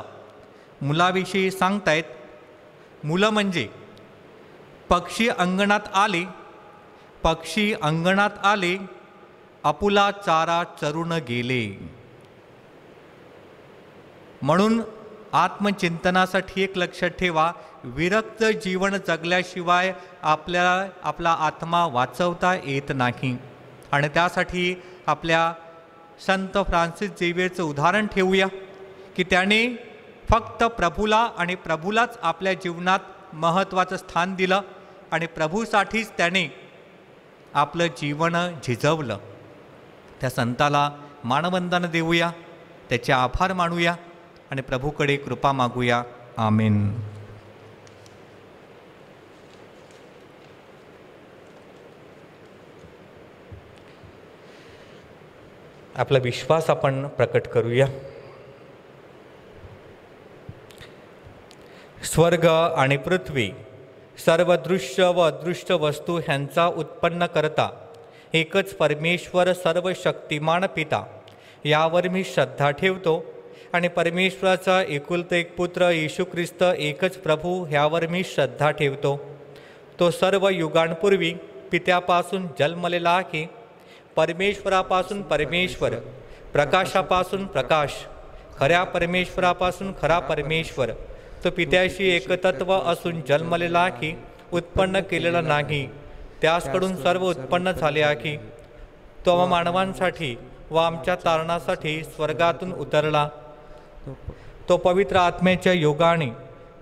मुलाविषयी सांगतायत, मुलं म्हणजे पक्षी अंगणात आले, पक्षी अंगणात आले, आपुला चारा चरून गेले. म्हणून आत्मचिंतनासाठी एक लक्षात ठेवा, विरक्त जीवन जगल्याशिवाय आपल्याला आपला आत्मा वाचवता येत नाही. आणि त्यासाठी आपल्या संत फ्रान्सिस झेवियरचं उदाहरण ठेवूया, की त्याने फक्त प्रभूला आणि प्रभूलाच आपल्या जीवनात महत्त्वाचं स्थान दिलं आणि प्रभूसाठीच त्याने आपलं जीवन झिजवलं. त्या संताला मानवंदना देऊया, त्याचे आभार मानूया आणि प्रभूकडे कृपा मागूया. आमेन. आपला विश्वास आपण प्रकट करूया. स्वर्ग आणि पृथ्वी, सर्व दृश्य व अदृश्य वस्तू ह्यांचा उत्पन्न करता एकच परमेश्वर सर्व शक्तिमान पिता, यावर मी श्रद्धा ठेवतो. आणि परमेश्वराचा एकुलता एक पुत्र येशू ख्रिस्त एकच प्रभू, ह्यावर मी श्रद्धा ठेवतो. तो सर्व युगांपूर्वी पित्यापासून जन्मलेला आहे, परमेश्वरापासून परमेश्वर, प्रकाशापासून प्रकाश, खऱ्या परमेश्वरापासून खरा परमेश्वर. तो पित्याशी एकतत्व असून जन्मलेला आहे, उत्पन्न केलेला नाही. त्याचकडून सर्व उत्पन्न झाले आहे. तो मानवांसाठी व आमच्या तारणासाठी स्वर्गातून उतरला. तो पवित्र आत्म्याच्या योगाने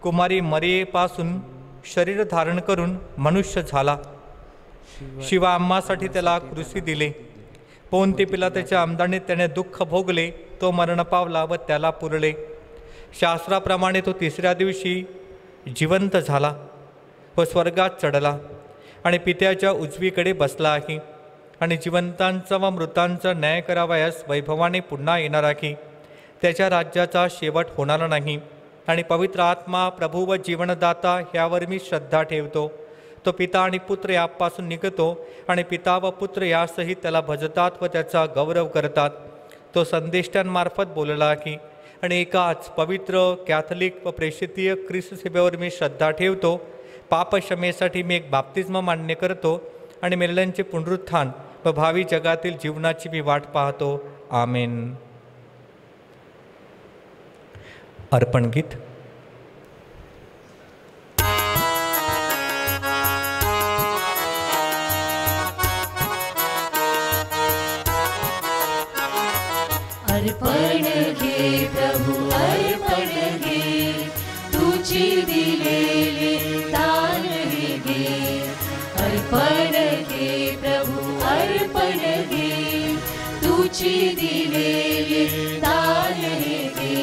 कुमारी मरियेपासून शरीर धारण करून मनुष्य झाला. शिवा आम्हासाठी त्याला क्रूसी दिले. पोंती पिलाताच्या आमदानीत त्याने दुःख भोगले. तो मरण पावला व त्याला पुरले. शास्त्राप्रमाणे तो तिसऱ्या दिवशी जिवंत झाला व स्वर्गात चढला आणि पित्याच्या उजवीकडे बसला आहे. आणि जिवंतांचा व मृतांचा न्याय करावयास वैभवाने पुन्हा येणार आहे. त्याच्या राज्याचा शेवट होणार नाही. आणि पवित्र आत्मा, प्रभू व जीवनदाता, ह्यावर मी श्रद्धा ठेवतो. तो पिता आणि पुत्र यापासून निघतो आणि पिता व पुत्र यासही त्याला भजतात व त्याचा गौरव करतात. तो संदेष्ट्यांमार्फत बोलला आहे. आणि एकाच पवित्र कॅथलिक व प्रेषितीय ख्रिस्त सेवेवर मी श्रद्धा ठेवतो. पापक्षमेसाठी मी एक बाप्तिस्म मान्य करतो आणि मेलेल्यांचे पुनरुत्थान व भावी जगातील जीवनाची मी वाट पाहतो. आमेन. अर्पण गीत. अर्पण घे प्रभू, अर्पण घे, तुझी दिलेले दान हे घे. अर्पण घे प्रभू, अर्पण घे, तुझी दिलेले दान हे घे.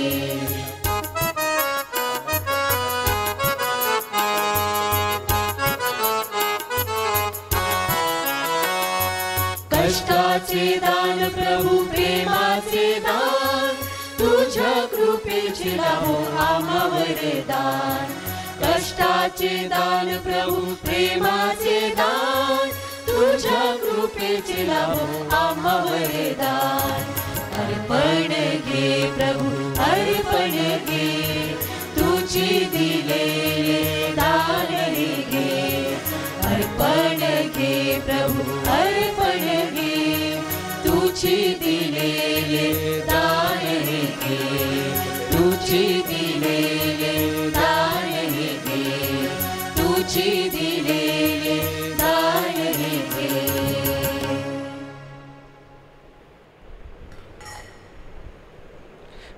कष्टाचे दान प्रभू, प्रेमाचे दान, तुझ्या कृपेचे लाभो आम्हावर दान. कष्टाचे दान प्रभू, प्रेमाचे दान, तुझ्या कृपेचे लाभो आम्हावर दान. अर्पण घे प्रभू, अर्पण घे, तुझी दिलेले दान हे घे. अर्पण घे प्रभू, अर्पण घे, तुझी दिलेले दान हे घे. तुझी दिलेले दान हे घे. तुझी दिलेले दान हे घे.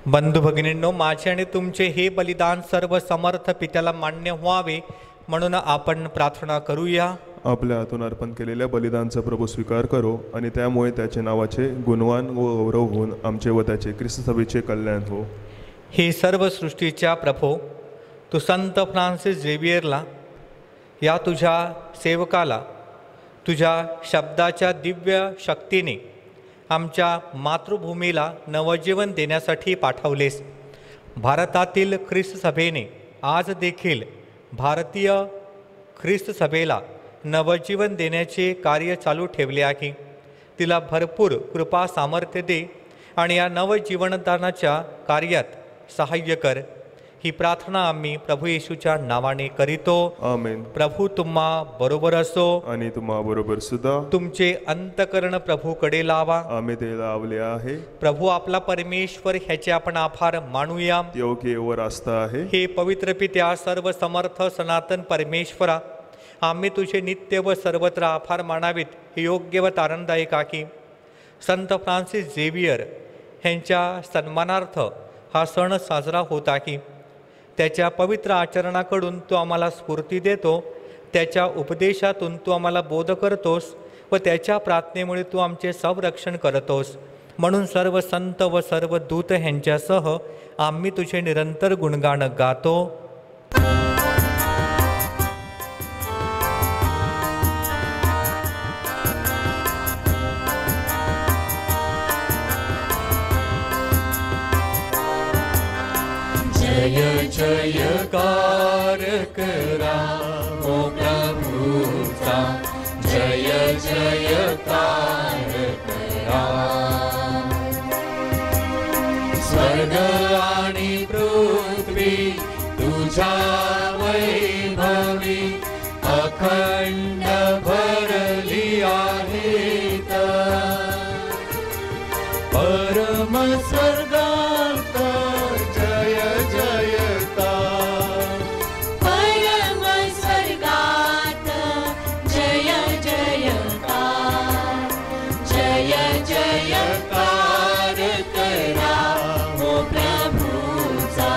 बंधू भगिनींनो, माझे आणि तुमचे हे बलिदान सर्व समर्थ पित्याला मान्य व्हावे म्हणून आपण प्रार्थना करूया. आपल्या हातून अर्पण केलेल्या बलिदानचा प्रभू स्वीकार करो आणि त्यामुळे त्याचे नावाचे गुणवान व गौरव होऊन आमचे व त्याचे ख्रिस्त सभेचे कल्याण हो. हे सर्व सृष्टीच्या प्रभो, तू संत फ्रान्सिस झेवियरला, या तुझ्या सेवकाला तुझ्या शब्दाच्या दिव्य शक्तीने आमच्या मातृभूमीला नवजीवन देण्यासाठी पाठवलेस. भारतातील ख्रिस्त सभेने आज देखील भारतीय ख्रिस्त सभेला नवजीवन देण्याचे कार्य चालू ठेवले आहे. तिला भरपूर कृपा सामर्थ्य दे आणि या नवजीवनदानाच्या कार्यात सहाय्य कर. ही प्रार्थना आम्ही प्रभू येशूच्या नावाने करीतो. आमेन. प्रभू तुम्हा बरोबर असो आणि तुम्हा बरोबर सुद्धा. तुमचे अंतकरण प्रभूकडे लावा. आम्ही ते लावले आहे. प्रभू आपला परमेश्वर ह्याचे आपण आभार मानूया. योग्य व रास्त आहे. हे पवित्र पित्या, सर्व समर्थ सनातन परमेश्वरा, आम्ही तुझे नित्य व सर्वत्र आभार मानावेत. हे योग्य व तारणदायक आहे. संत फ्रान्सिस झेवियर ह्यांच्या सन्मानार्थ हा सण साजरा होत आहे. त्याच्या पवित्र आचरणाकडून तू आम्हाला स्फूर्ती देतो. त्याच्या उपदेशातून तू आम्हाला बोध करतोस व त्याच्या प्रार्थनेमुळे तू आमचे संरक्षण करतोस. म्हणून सर्व संत व सर्व दूत ह्यांच्यासह आम्ही तुझे निरंतर गुणगान गातो. जय जयकार करा ओ प्रभूचा, जय जयकार करा. स्वर्ग आणि पृथ्वी तुझ्या वैभवी अखंड भरली आहेत. परम स्वर्गात जय जयकार. परम स्वर्गात जय जयकार. जय जयकार करा ओ प्रभूचा,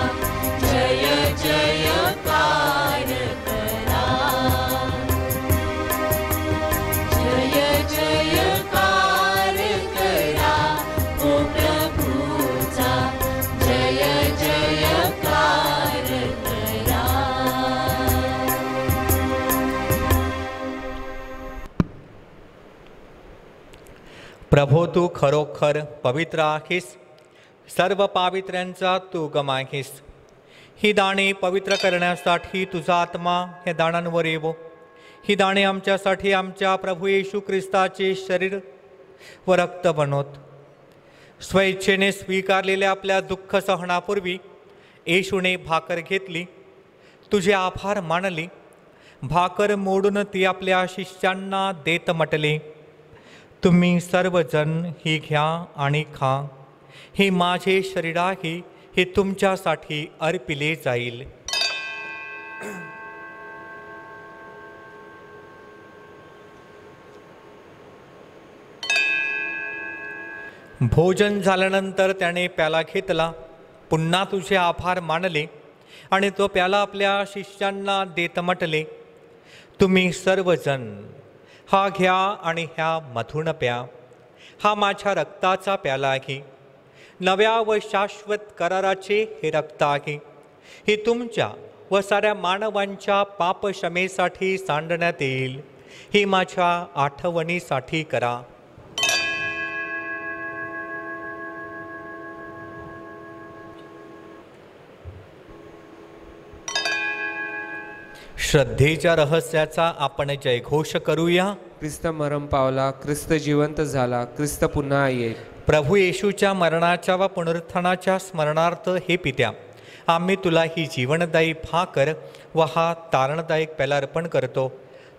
जय जयकार करा. जय जयकार करा ओ प्रभूचा, जय जयकार करा. प्रभो, तू खरोखर पवित्र आहेस. सर्व पावित्र्यांचा तू उगम आहेस. ही दाणे पवित्र करण्यासाठी तुझा आत्मा या दाणांवर येवो. ही दाणे आमच्यासाठी आमच्या प्रभू येशू ख्रिस्ताचे शरीर व रक्त बनवत. स्वेच्छेने स्वीकारलेल्या आपल्या दुःख सहनापूर्वी येशूने भाकर घेतली, तुझे आभार मानले. भाकर मोडून ती आपल्या शिष्यांना देत म्हटले, तुम्ही सर्वजण ही घ्या आणि खा. हे माझे शरीर आहे, हे तुमच्यासाठी अर्पिले जाईल. भोजन झाल्यानंतर त्याने प्याला घेतला, पुन्हा तुझे आभार मानले आणि तो प्याला आपल्या शिष्यांना देत म्हटले, तुम्ही सर्वजण हा घ्या आणि ह्या मधून प्या. हा माझ्या रक्ताचा प्याला आहे, नव्या व शाश्वत कराराचे हे रक्त आहे. हे तुमच्या व साऱ्या मानवांच्या पापक्षमेसाठी सांडण्यात येईल. हे माझ्या आठवणीसाठी करा. श्रद्धेच्या रहस्याचा आपण जयघोष करूया. ख्रिस्त मरण पावला, ख्रिस्त जिवंत झाला, ख्रिस्त पुन्हा येईल. प्रभू येशूच्या मरणाच्या व पुनरुत्थानाच्या स्मरणार्थ हे पित्या, आम्ही तुला ही जीवनदायी भाकर व हा तारणदायक प्याला अर्पण करतो.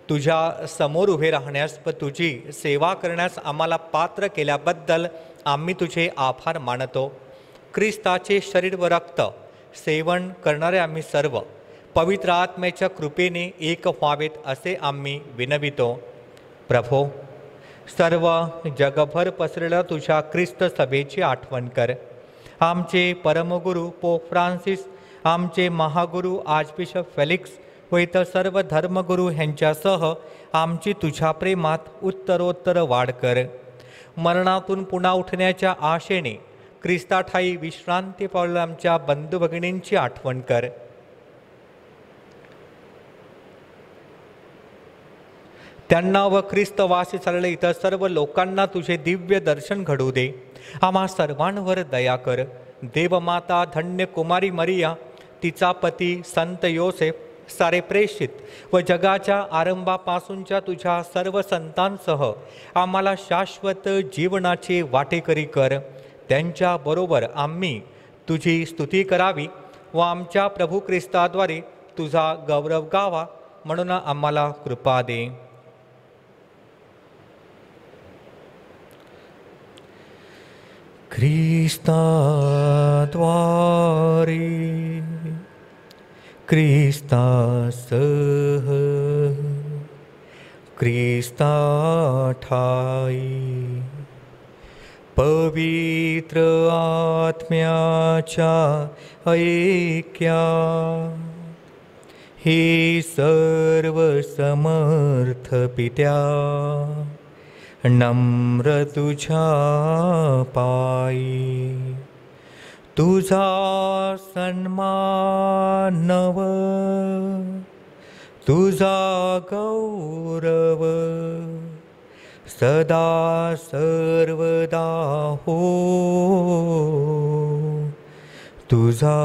तुझ्या समोर उभे राहण्यास व तुझी सेवा करण्यास आम्हाला पात्र केल्याबद्दल आम्ही तुझे आभार मानतो. ख्रिस्ताचे शरीर व रक्त सेवन करणारे आम्ही सर्व पवित्र आत्म्याच्या कृपेने एक व्हावेत असे आम्ही विनवितो. प्रभो, सर्व जगभर पसरलेल्या तुझ्या ख्रिस्त सभेची आठवण कर आमचे परमगुरू पोप फ्रान्सिस, आमचे महागुरू आर्चबिशप फेलिक्स व इतर सर्व धर्मगुरू ह्यांच्यासह आमची तुझ्या प्रेमात उत्तरोत्तर वाढ कर. मरणातून पुन्हा उठण्याच्या आशेने ख्रिस्ताठायी विश्रांती पावलेल्या आमच्या बंधू भगिनींची आठवण कर. त्यांना व ख्रिस्तवासी झालेल्या इतर सर्व लोकांना तुझे दिव्य दर्शन घडू दे. आम्हा सर्वांवर दया कर. देवमाता धन्य कुमारी मरिया, तिचा पती संत योसेफ, सारे प्रेषित व जगाच्या आरंभापासूनच्या तुझ्या सर्व संतांसह आम्हाला शाश्वत जीवनाचे वाटेकरी कर. त्यांच्याबरोबर आम्ही तुझी स्तुती करावी व आमच्या प्रभू ख्रिस्ताद्वारे तुझा गौरव गावा म्हणून आम्हाला कृपा दे. ख्रिस्ताद्वारे, ख्रिस्तासह, ख्रिस्ताठायी पवित्र आत्म्याच्या ऐक्या हे सर्व समर्थ पित्या नम्र तुझ्या पायी तुझा सन्मानव, तुझा गौरव सदा सर्वदा हो, तुझा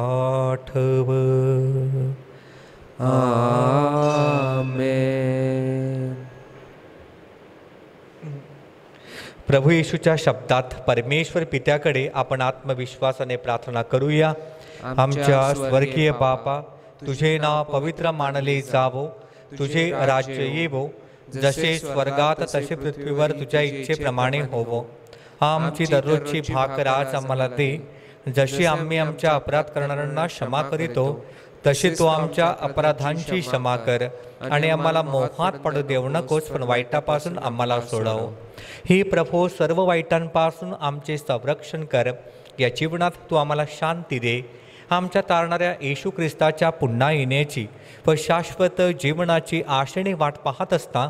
आठव. आमेन. प्रभू येशूच्या शब्दात परमेश्वर पित्याकडे आपण आत्मविश्वासाने प्रार्थना करूया. आमच्या स्वर्गीय बापा, तुझे नाव पवित्र मानले जावो, तुझे राज्य येवो, जसे स्वर्गात तसे पृथ्वीवर तुझ्या इच्छेप्रमाणे होवो. आमची दररोजची भाकर आज आम्हाला दे, जशी आम्ही आमच्या अपराध करणाऱ्यांना क्षमा करीतो, तशी तू आमच्या अपराधांची क्षमा कर. आणि आम्हाला मोहात पडू देऊ नकोस, पण वाईटापासून आम्हाला सोडव. ही प्रभू सर्व वाईटांपासून आमचे संरक्षण कर. या जीवनात तू आम्हाला शांती दे. आमच्या तारणाऱ्या येशू ख्रिस्ताच्या पुन्हा येण्याची व शाश्वत जीवनाची आशेने वाट पाहत असता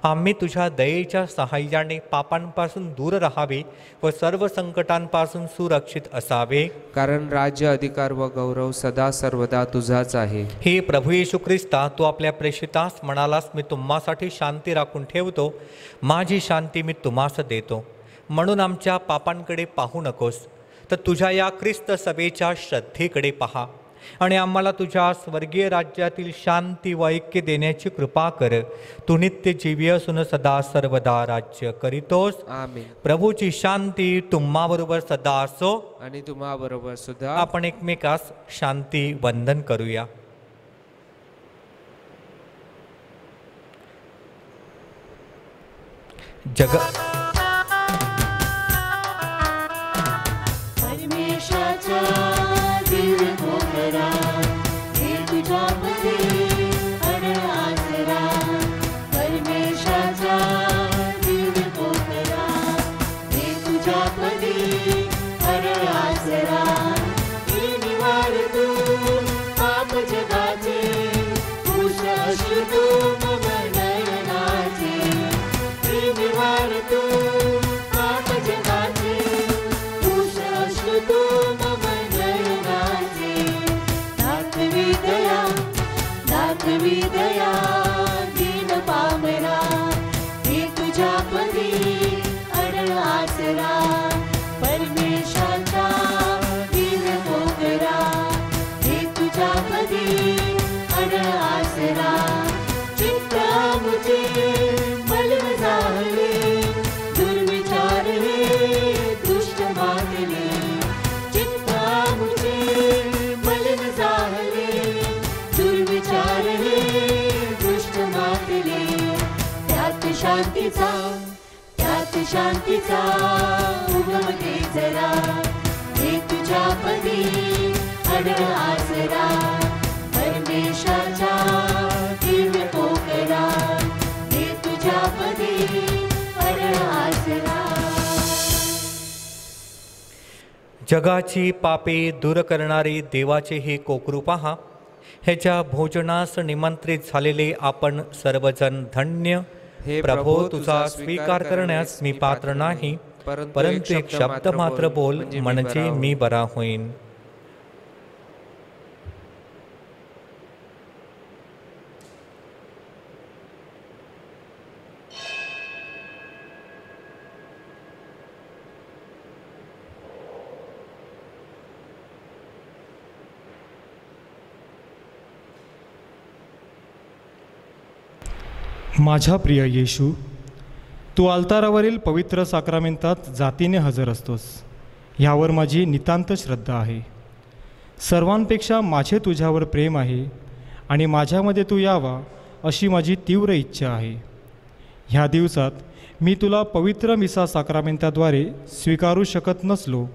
आम्ही तुझ्या दयेच्या सहाय्याने पापांपासून दूर राहावे व सर्व संकटांपासून सुरक्षित असावे. कारण राज्य, अधिकार व गौरव सदा सर्वदा तुझाच आहे. हे प्रभू येशू ख्रिस्ता, तू आपल्या प्रेषितास म्हणालास, मी तुम्हासाठी शांती राखून ठेवतो, माझी शांती मी तुम्हास देतो. म्हणून आमच्या पापांकडे पाहू नकोस, तर तुझ्या या ख्रिस्त सभेच्या श्रद्धेकडे पहा आणि आम्हाला तुझ्या स्वर्गीय राज्यातील शांती व ऐक्य देण्याची कृपा कर. तू नित्य जीवी असून सदा सर्वदा राज्य करीतोस. आमेन. प्रभूची शांती तुम्हाबरोबर सदा असो आणि तुम्हाबरोबर सुद्धा. आपण एकमेकास शांती वंदन करूया. परमेशाच्या दिव्य मोहरा, हे तुझ्या पती अडळ आसरा. परमेशाच्या दिव्य मोहरा, हे तुझ्या पती अडळ आसरा. हे निवार तू पाप जगाचे, पुष अश्रू तू मम नयनाचे. हे निवार तू पाप जगाचे, पुष अश्रू तू मम नयनाचे. दातवी दया, दातवी दया, दीन पामरा. हे तुझ्या पती अडळ आसरा. परमेशाचा दिव्य मोगरा, हे तुझ्या पती अडळ आसरा. चित्त मुझे मलिन झाले, दुर्विचार हे दुष्ट मागले. चित्त मुझे मलिन झाले, दुर्विचार हे दुष्ट मागले. त्यात शांतीचा, त्यात शांतीचा उगम दे जरा. हे तुझ्या पदी अडळ आसरा. परमेशाच्या दिव्य पोकरा, हे तुझ्या पदी अडळ आसरा. जगाची पापे दूर करणारे देवाचे हे कोकरू पहा. ह्याच्या भोजनास निमंत्रित झालेले आपण सर्वजण धन्य. हे प्रभो, तुझा स्वीकार करण्यास मी पात्र नाही, परंतु एक शब्द मात्र बोल, म्हणजे मी बरा होईन. माझ्या प्रिय येशू, तू अल्तारावरील पवित्र साक्रामेंतात जातीने हजर असतोस, ह्यावर माझी नितांत श्रद्धा आहे. सर्वांपेक्षा माझे तुझ्यावर प्रेम आहे आणि माझ्यामध्ये तू यावा अशी माझी तीव्र इच्छा आहे. ह्या दिवसात मी तुला पवित्र मिसा साक्रामेंताद्वारे स्वीकारू शकत नसलो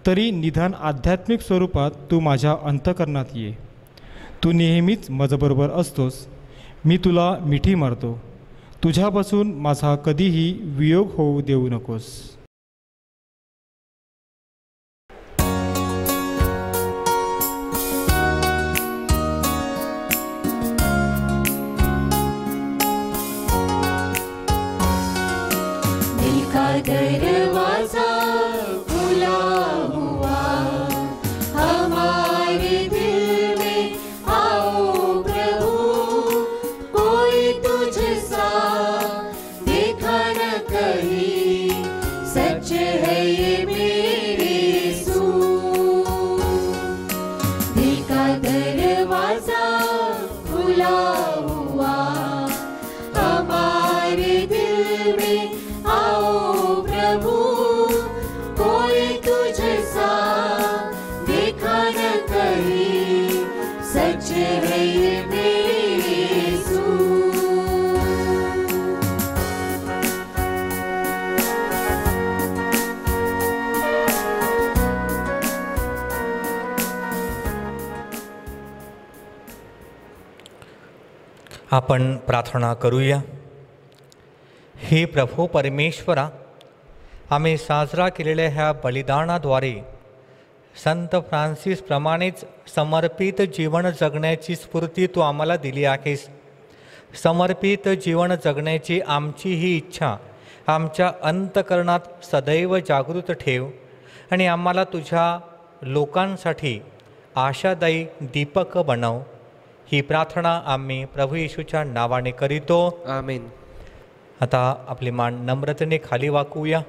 तरी निदान आध्यात्मिक स्वरूपात तू माझ्या अंतःकरणात ये. तू नेहमीच माझ्याबरोबर असतोस. मी तुला मिठी मारतो. तुझ्यापासून माझा कधीही वियोग होऊ देऊ नकोस. दिल का दरवाजा खुला हुआ, हमारे दिल में आओ प्रभु, कोई तुझसा देखा न कहीं, सच है ये मेरे यीशु. दिल का दरवाजा खुला हुआ, हमारे दिल में आओ प्रभु, कोई तुझसा देखा न कहीं, सच है ये मेरे यीशु. आपण प्रार्थना करूया. हे प्रभू परमेश्वरा, आम्ही साजरा केलेल्या ह्या बलिदानाद्वारे संत फ्रान्सिस प्रमाणेच समर्पित जीवन जगण्याची स्फूर्ती तू आम्हाला दिली आहेस. समर्पित जीवन जगण्याची आमची ही इच्छा आमच्या अंतःकरणात सदैव जागृत ठेव आणि आम्हाला तुझ्या लोकांसाठी आशादायी दीपक बनव. ही प्रार्थना आम्ही प्रभू येशूच्या नावाने करीतो. आमेन. आता आपली मान नम्रतेने खाली वाकवूया.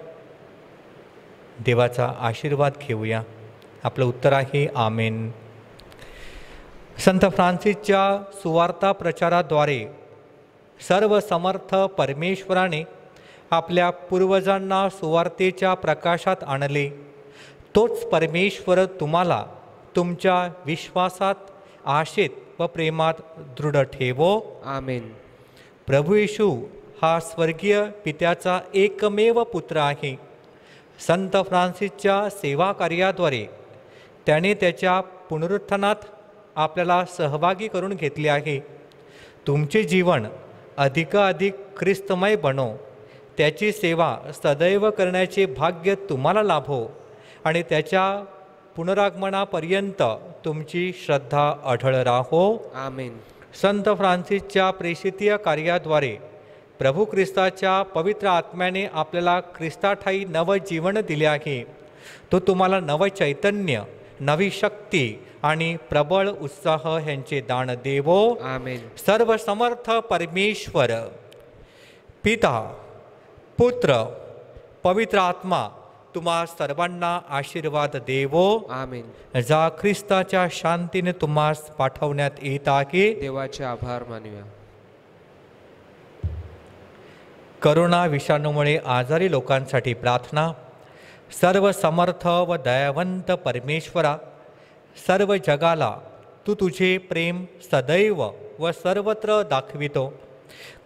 देवाचा आशीर्वाद घेऊया. आपलं उत्तर आहे आमेन. संत फ्रान्सिसच्या सुवार्ता प्रचाराद्वारे सर्व समर्थ परमेश्वराने आपल्या पूर्वजांना सुवार्तेच्या प्रकाशात आणले. तोच परमेश्वर तुम्हाला तुमच्या विश्वासात, आशेत व प्रेमात दृढ ठेवो. आमेन. प्रभू येशू हा स्वर्गीय पित्याचा एकमेव पुत्र आहे. संत फ्रान्सिसच्या सेवा कार्याद्वारे त्याने त्याच्या पुनरुत्थानात आपल्याला सहभागी करून घेतले आहे. तुमचे जीवन अधिकाधिक ख्रिस्तमय बनो, त्याची सेवा सदैव करण्याचे भाग्य तुम्हाला लाभो आणि त्याच्या पुनरागमनापर्यंत तुमची श्रद्धा अढळ राहो. आमेन. संत फ्रान्सिसच्या प्रेषितीय कार्याद्वारे प्रभू ख्रिस्ताच्या पवित्र आत्म्याने आपल्याला ख्रिस्ताठायी नव जीवन दिले आहे. तो तुम्हाला नव चैतन्य, नवी शक्ती आणि प्रबळ उत्साह ह्यांचे दान देवो. आमेन. सर्व समर्थ परमेश्वर पिता, पुत्र, पवित्र आत्मा तुम्हा सर्वांना आशीर्वाद देवो. आमेन. जा ख्रिस्ताच्या शांतीने तुम्हास पाठवण्यात येत आहे. देवाचे आभार मानूया. करोना विषाणूमुळे आजारी लोकांसाठी प्रार्थना. सर्व समर्थ व दयावंत परमेश्वरा, सर्व जगाला तू तुझे प्रेम सदैव व सर्वत्र दाखवितो.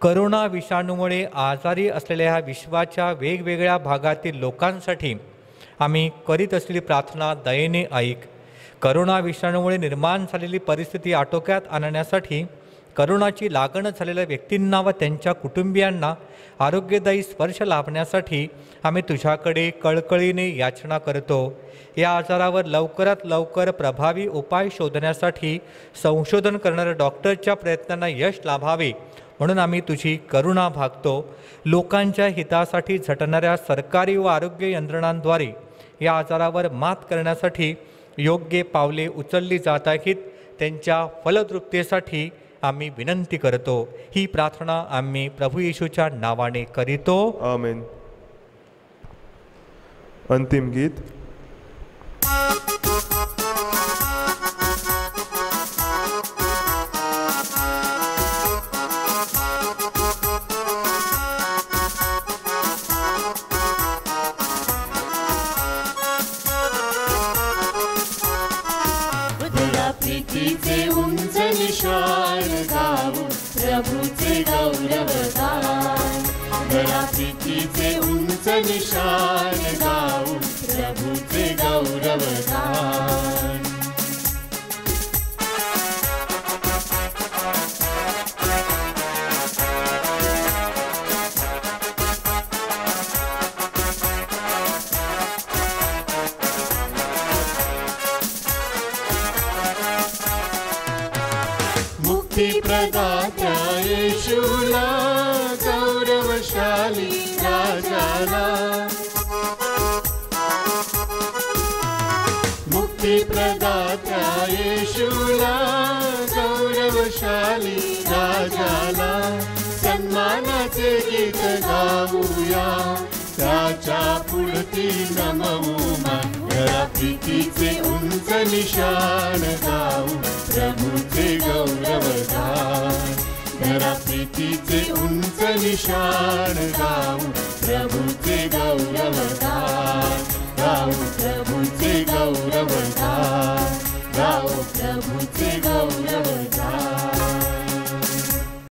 करोना विषाणूमुळे आजारी असलेल्या ह्या विश्वाच्या वेगवेगळ्या भागातील लोकांसाठी आम्ही करीत असलेली प्रार्थना दयेने ऐक. करोना विषाणूमुळे निर्माण झालेली परिस्थिती आटोक्यात आणण्यासाठी करोनाची लागण झालेल्या व्यक्तींना व त्यांच्या कुटुंबियांना आरोग्यदायी स्पर्श लाभण्यासाठी आम्ही तुझ्याकडे कळकळीने याचना करतो. या आजारावर लवकरात लवकर प्रभावी उपाय शोधण्यासाठी संशोधन करणाऱ्या डॉक्टरच्या प्रयत्नांना यश लाभावे म्हणून आम्ही तुझी करुणा भागतो. लोकांच्या हितासाठी झटणाऱ्या सरकारी व आरोग्य यंत्रणांद्वारे या आजारावर मात करण्यासाठी योग्य पावले उचलली जात आहेत. त्यांच्या फलद्रुपतेसाठी आम्ही विनंती करतो. ही प्रार्थना आम्ही प्रभू येशूच्या नावाने करीतो. आमेन. अंतिम गीत. प्रीतीचे उंच निशाण गाऊ प्रभूचे गौरवगान. दया प्रीतीचे उंच निशाण गाऊ प्रभूचे गौरवगान. मुक्तिप्रदात्या येशूला गौरवशाली राजाला. मुक्तिप्रदात्या येशूला गौरवशाली राजाला सन्मानाचे गीत गाऊया. त्याच्या पुढती नमवू मान. दया प्रीतीचे उंच निशाण गाऊ प्रभूचे गौरवगान. दया प्रीतीचे उंच निशाण गाऊ प्रभूचे गौरवगान.